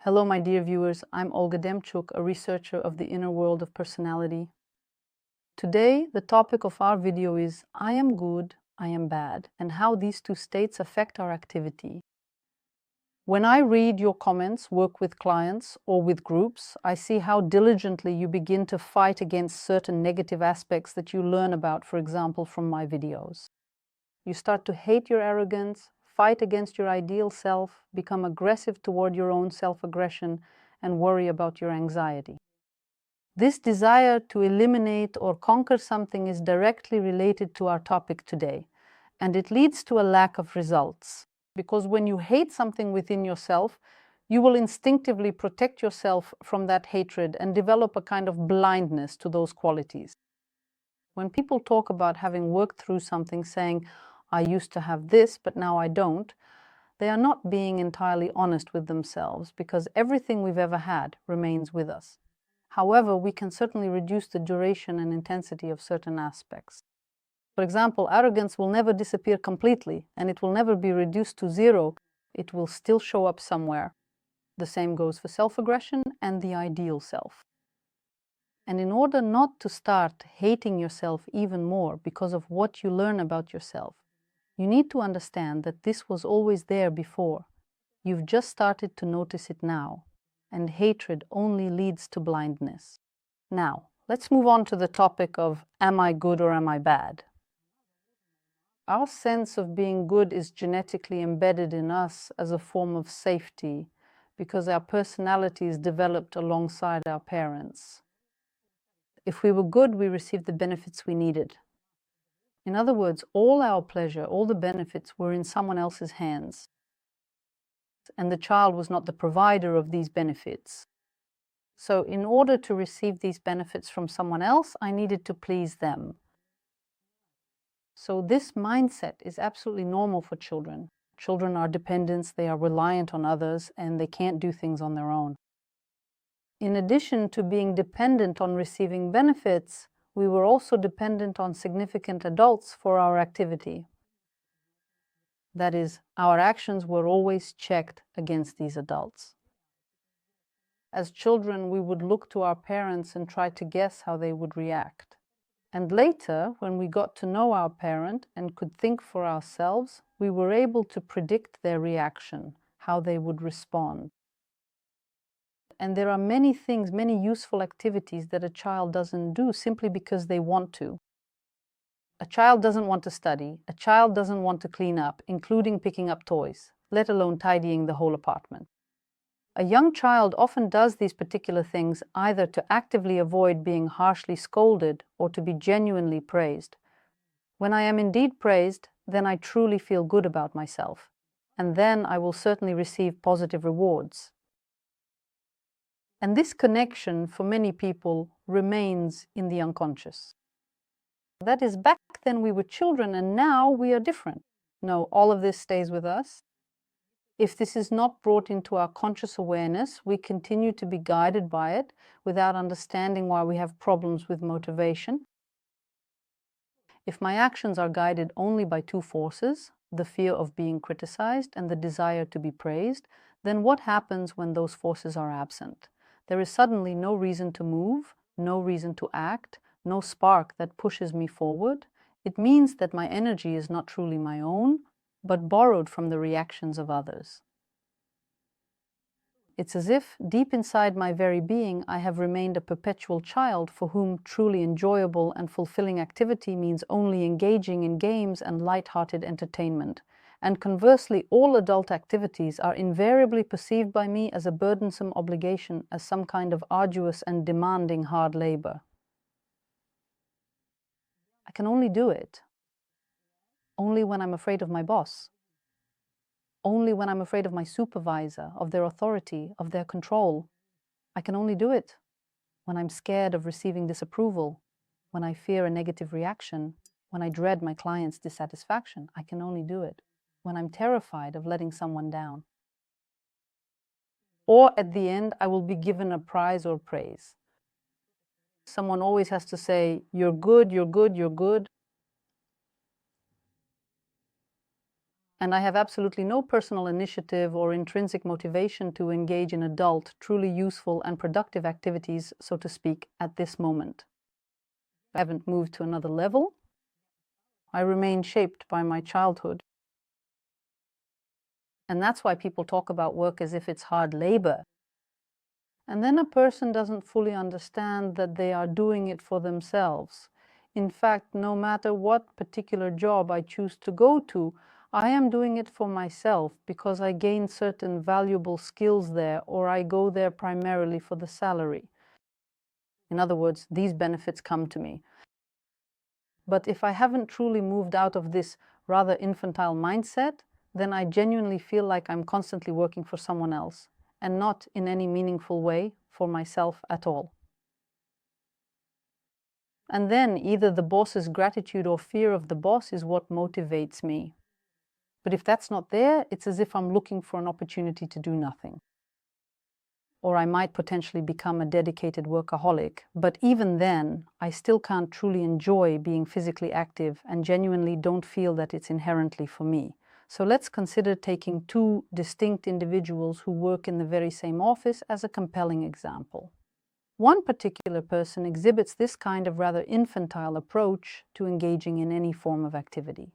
Hello, my dear viewers. I'm Olga Demchuk, a researcher of the inner world of personality. Today, the topic of our video is I am good, I am bad, and how these two states affect our activity. When I read your comments, work with clients, or with groups, I see how diligently you begin to fight against certain negative aspects that you learn about, for example, from my videos. You start to hate your arrogance, fight against your ideal self, become aggressive toward your own self-aggression, and worry about your anxiety. This desire to eliminate or conquer something is directly related to our topic today, and it leads to a lack of results. Because when you hate something within yourself, you will instinctively protect yourself from that hatred and develop a kind of blindness to those qualities. When people talk about having worked through something, saying, I used to have this, but now I don't, they are not being entirely honest with themselves, because everything we've ever had remains with us. However, we can certainly reduce the duration and intensity of certain aspects. For example, arrogance will never disappear completely, and it will never be reduced to zero. It will still show up somewhere. The same goes for self-aggression and the ideal self. And in order not to start hating yourself even more because of what you learn about yourself, you need to understand that this was always there before. You've just started to notice it now, and hatred only leads to blindness. Now, let's move on to the topic of am I good or am I bad? Our sense of being good is genetically embedded in us as a form of safety because our personality is developed alongside our parents. If we were good, we received the benefits we needed. In other words, all our pleasure, all the benefits were in someone else's hands. And the child was not the provider of these benefits. So in order to receive these benefits from someone else, I needed to please them. So this mindset is absolutely normal for children. Children are dependents, they are reliant on others, and they can't do things on their own. In addition to being dependent on receiving benefits, we were also dependent on significant adults for our activity. That is, our actions were always checked against these adults. As children, we would look to our parents and try to guess how they would react. And later, when we got to know our parent and could think for ourselves, we were able to predict their reaction, how they would respond. And there are many things, many useful activities that a child doesn't do simply because they want to. A child doesn't want to study. A child doesn't want to clean up, including picking up toys, let alone tidying the whole apartment. A young child often does these particular things either to actively avoid being harshly scolded or to be genuinely praised. When I am indeed praised, then I truly feel good about myself, and then I will certainly receive positive rewards. And this connection, for many people, remains in the unconscious. That is, back then we were children and now we are different. No, all of this stays with us. If this is not brought into our conscious awareness, we continue to be guided by it without understanding why we have problems with motivation. If my actions are guided only by two forces, the fear of being criticized and the desire to be praised, then what happens when those forces are absent? There is suddenly no reason to move, no reason to act, no spark that pushes me forward. It means that my energy is not truly my own, but borrowed from the reactions of others. It's as if, deep inside my very being, I have remained a perpetual child for whom truly enjoyable and fulfilling activity means only engaging in games and light-hearted entertainment. And conversely, all adult activities are invariably perceived by me as a burdensome obligation, as some kind of arduous and demanding hard labor. I can only do it only when I'm afraid of my boss, only when I'm afraid of my supervisor, of their authority, of their control. I can only do it when I'm scared of receiving disapproval, when I fear a negative reaction, when I dread my client's dissatisfaction. I can only do it when I'm terrified of letting someone down. Or at the end, I will be given a prize or praise. Someone always has to say, you're good, you're good, you're good. And I have absolutely no personal initiative or intrinsic motivation to engage in adult, truly useful and productive activities, so to speak, at this moment. I haven't moved to another level. I remain shaped by my childhood. And that's why people talk about work as if it's hard labor. And then a person doesn't fully understand that they are doing it for themselves. In fact, no matter what particular job I choose to go to, I am doing it for myself because I gain certain valuable skills there, or I go there primarily for the salary. In other words, these benefits come to me. But if I haven't truly moved out of this rather infantile mindset, then I genuinely feel like I'm constantly working for someone else, and not in any meaningful way for myself at all. And then either the boss's gratitude or fear of the boss is what motivates me. But if that's not there, it's as if I'm looking for an opportunity to do nothing. Or I might potentially become a dedicated workaholic. But even then, I still can't truly enjoy being physically active and genuinely don't feel that it's inherently for me. So let's consider taking two distinct individuals who work in the very same office as a compelling example. One particular person exhibits this kind of rather infantile approach to engaging in any form of activity.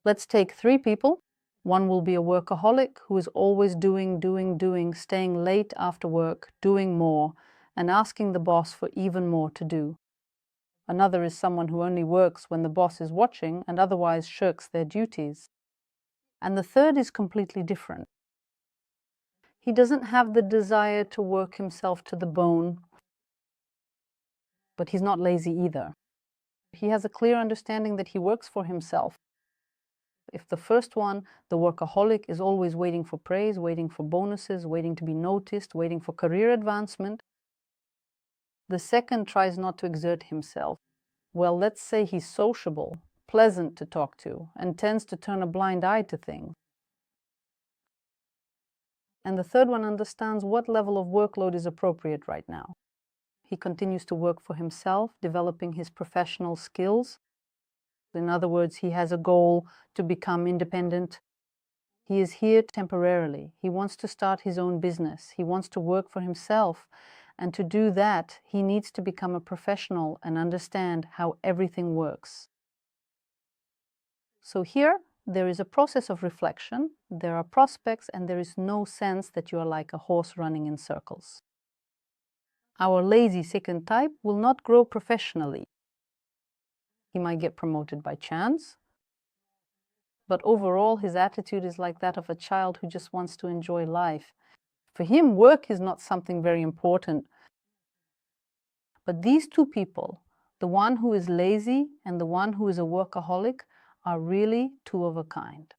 Let's take three people. One will be a workaholic who is always doing, staying late after work, doing more, and asking the boss for even more to do. Another is someone who only works when the boss is watching and otherwise shirks their duties. And the third is completely different. He doesn't have the desire to work himself to the bone, but he's not lazy either. He has a clear understanding that he works for himself. If the first one, the workaholic, is always waiting for praise, waiting for bonuses, waiting to be noticed, waiting for career advancement, the second tries not to exert himself. Well, let's say he's sociable, pleasant to talk to, and tends to turn a blind eye to things. And the third one understands what level of workload is appropriate right now. He continues to work for himself, developing his professional skills. In other words, he has a goal to become independent. He is here temporarily. He wants to start his own business. He wants to work for himself. And to do that, he needs to become a professional and understand how everything works. So here, there is a process of reflection, there are prospects, and there is no sense that you are like a horse running in circles. Our lazy second type will not grow professionally. He might get promoted by chance, but overall his attitude is like that of a child who just wants to enjoy life. For him, work is not something very important. But these two people, the one who is lazy and the one who is a workaholic, are really two of a kind.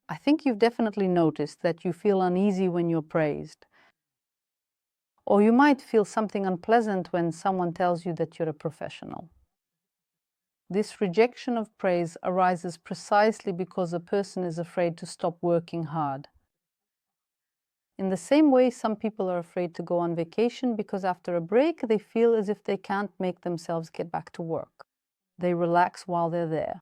I think you've definitely noticed that you feel uneasy when you're praised. Or you might feel something unpleasant when someone tells you that you're a professional. This rejection of praise arises precisely because a person is afraid to stop working hard. In the same way, some people are afraid to go on vacation because after a break, they feel as if they can't make themselves get back to work. They relax while they're there.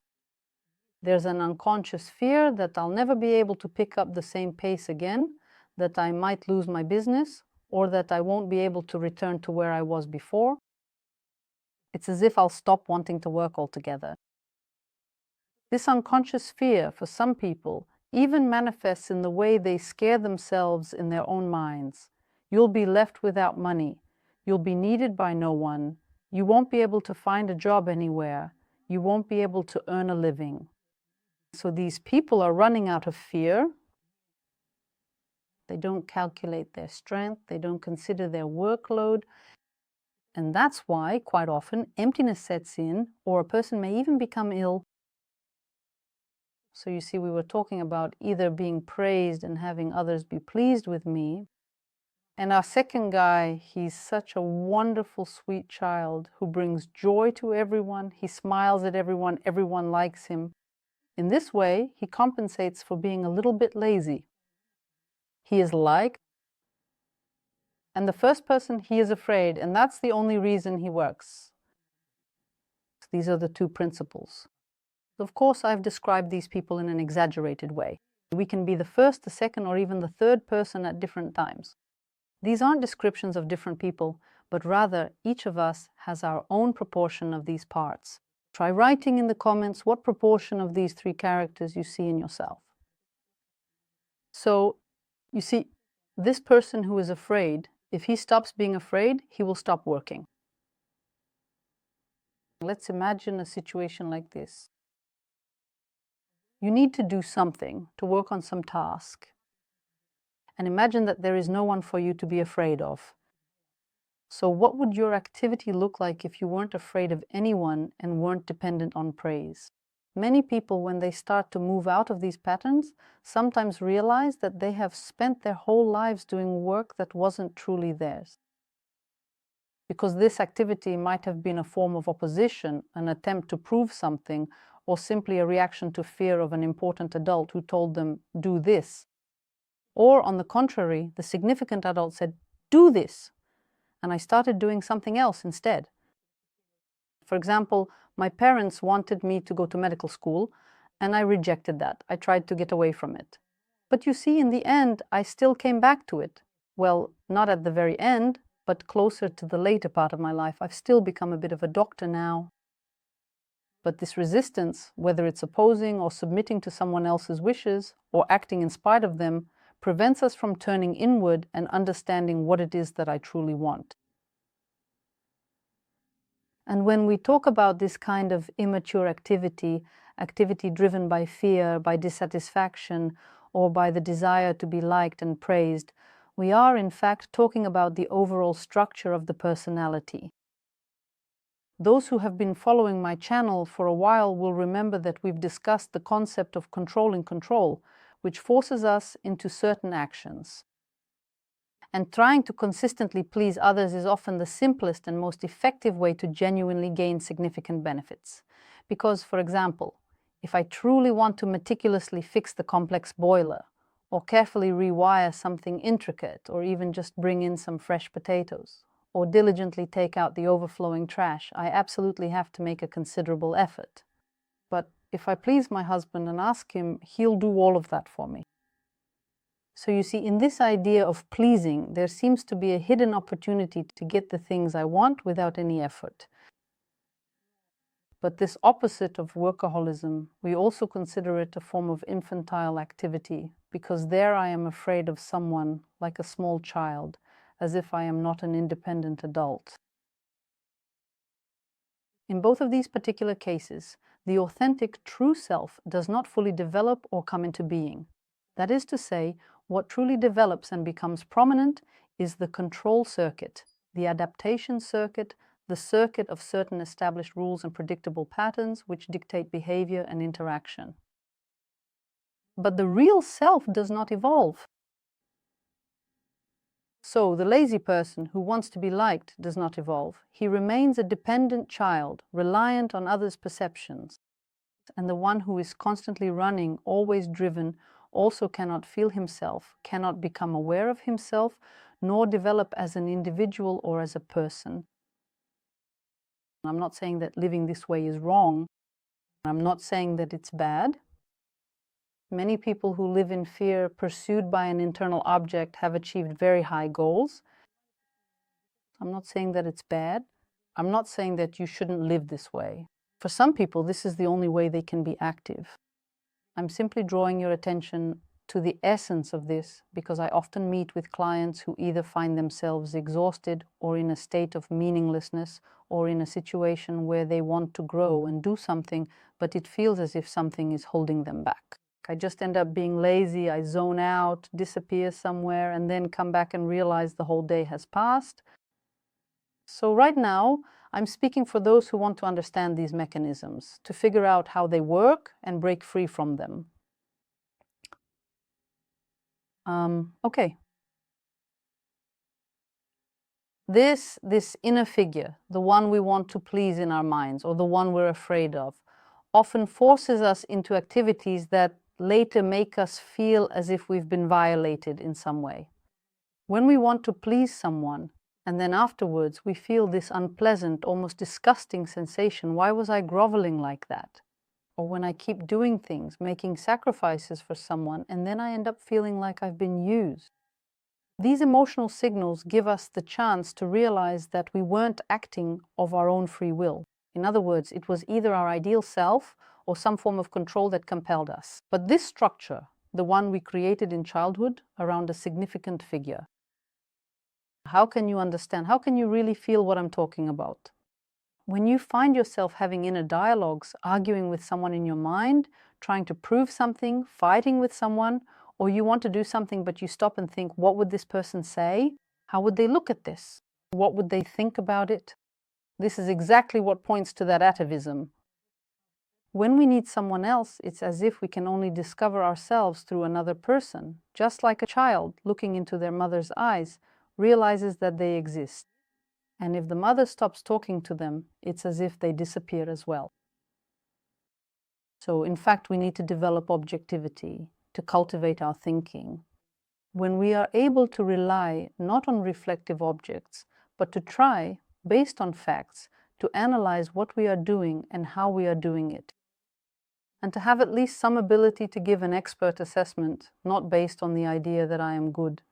There's an unconscious fear that I'll never be able to pick up the same pace again, that I might lose my business, or that I won't be able to return to where I was before. It's as if I'll stop wanting to work altogether. This unconscious fear, for some people, even manifests in the way they scare themselves in their own minds. You'll be left without money. You'll be needed by no one. You won't be able to find a job anywhere. You won't be able to earn a living. So these people are running out of fear. They don't calculate their strength. They don't consider their workload. And that's why, quite often, emptiness sets in, or a person may even become ill. So you see, we were talking about either being praised and having others be pleased with me. And our second guy, he's such a wonderful, sweet child who brings joy to everyone. He smiles at everyone. Everyone likes him. In this way, he compensates for being a little bit lazy. He is liked. And the first person, he is afraid, and that's the only reason he works. These are the two principles. Of course, I've described these people in an exaggerated way. We can be the first, the second, or even the third person at different times. These aren't descriptions of different people, but rather each of us has our own proportion of these parts. Try writing in the comments what proportion of these three characters you see in yourself. So, you see, this person who is afraid, if he stops being afraid, he will stop working. Let's imagine a situation like this. You need to do something, to work on some task. And imagine that there is no one for you to be afraid of. So what would your activity look like if you weren't afraid of anyone and weren't dependent on praise? Many people, when they start to move out of these patterns, sometimes realize that they have spent their whole lives doing work that wasn't truly theirs. Because this activity might have been a form of opposition, an attempt to prove something, or simply a reaction to fear of an important adult who told them, do this. Or, on the contrary, the significant adult said, do this, and I started doing something else instead. For example, my parents wanted me to go to medical school, and I rejected that. I tried to get away from it. But you see, in the end, I still came back to it. Well, not at the very end, but closer to the later part of my life. I've still become a bit of a doctor now. But this resistance, whether it's opposing or submitting to someone else's wishes or acting in spite of them, prevents us from turning inward and understanding what it is that I truly want. And when we talk about this kind of immature activity driven by fear, by dissatisfaction, or by the desire to be liked and praised, we are in fact talking about the overall structure of the personality. Those who have been following my channel for a while will remember that we've discussed the concept of controlling control, which forces us into certain actions. And trying to consistently please others is often the simplest and most effective way to genuinely gain significant benefits. Because, for example, if I truly want to meticulously fix the complex boiler, or carefully rewire something intricate, or even just bring in some fresh potatoes, or diligently take out the overflowing trash, I absolutely have to make a considerable effort. But if I please my husband and ask him, he'll do all of that for me. So you see, in this idea of pleasing, there seems to be a hidden opportunity to get the things I want without any effort. But this opposite of workaholism, we also consider it a form of infantile activity, because there I am afraid of someone like a small child, as if I am not an independent adult. In both of these particular cases, the authentic true self does not fully develop or come into being. That is to say, what truly develops and becomes prominent is the control circuit, the adaptation circuit, the circuit of certain established rules and predictable patterns which dictate behavior and interaction. But the real self does not evolve. So the lazy person who wants to be liked does not evolve. He remains a dependent child, reliant on others' perceptions. And the one who is constantly running, always driven, also cannot feel himself, cannot become aware of himself, nor develop as an individual or as a person. I'm not saying that living this way is wrong. I'm not saying that it's bad. Many people who live in fear, pursued by an internal object, have achieved very high goals. I'm not saying that it's bad. I'm not saying that you shouldn't live this way. For some people, this is the only way they can be active. I'm simply drawing your attention to the essence of this because I often meet with clients who either find themselves exhausted or in a state of meaninglessness or in a situation where they want to grow and do something, but it feels as if something is holding them back. I just end up being lazy, I zone out, disappear somewhere, and then come back and realize the whole day has passed. So right now, I'm speaking for those who want to understand these mechanisms, to figure out how they work and break free from them. Okay. This inner figure, the one we want to please in our minds, or the one we're afraid of, often forces us into activities that later make us feel as if we've been violated in some way. When we want to please someone, and then afterwards we feel this unpleasant, almost disgusting sensation, why was I groveling like that? or when I keep doing things, making sacrifices for someone, and then I end up feeling like I've been used. These emotional signals give us the chance to realize that we weren't acting of our own free will. In other words, it was either our ideal self or some form of control that compelled us. But this structure, the one we created in childhood around a significant figure, how can you understand? How can you really feel what I'm talking about? When you find yourself having inner dialogues, arguing with someone in your mind, trying to prove something, fighting with someone, or you want to do something but you stop and think, what would this person say? How would they look at this? What would they think about it? This is exactly what points to that atavism. When we need someone else, it's as if we can only discover ourselves through another person, just like a child looking into their mother's eyes realizes that they exist. And if the mother stops talking to them, it's as if they disappear as well. So, in fact, we need to develop objectivity, to cultivate our thinking. When we are able to rely not on reflective objects, but to try, based on facts, to analyze what we are doing and how we are doing it. And to have at least some ability to give an expert assessment, not based on the idea that I am good.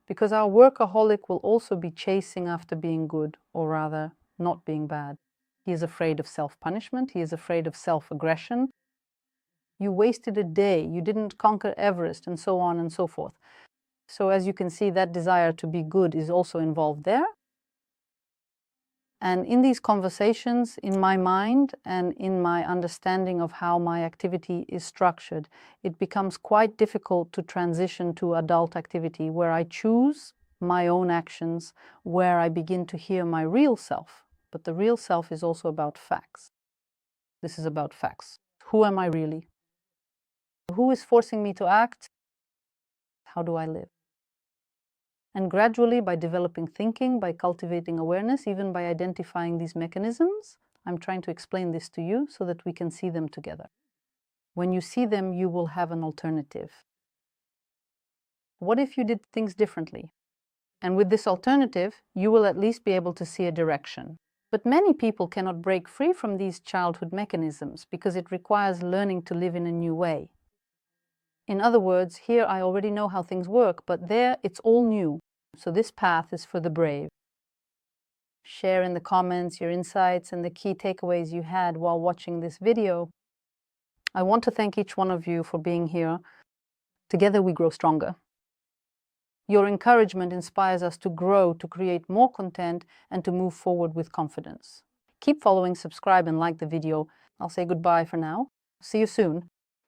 Because our workaholic will also be chasing after being good, or rather, not being bad. He is afraid of self-punishment, he is afraid of self-aggression. You wasted a day, you didn't conquer Everest, and so on and so forth. So as you can see, that desire to be good is also involved there. And in these conversations, in my mind and in my understanding of how my activity is structured, it becomes quite difficult to transition to adult activity where I choose my own actions, where I begin to hear my real self. But the real self is also about facts. This is about facts. Who am I really? Who is forcing me to act? How do I live? And gradually, by developing thinking, by cultivating awareness, even by identifying these mechanisms, I'm trying to explain this to you so that we can see them together. When you see them, you will have an alternative. What if you did things differently? And with this alternative, you will at least be able to see a direction. But many people cannot break free from these childhood mechanisms because it requires learning to live in a new way. In other words, here I already know how things work, but there it's all new. So this path is for the brave. Share in the comments your insights and the key takeaways you had while watching this video. I want to thank each one of you for being here. Together we grow stronger. Your encouragement inspires us to grow, to create more content, and to move forward with confidence. Keep following, subscribe, and like the video. I'll say goodbye for now. See you soon.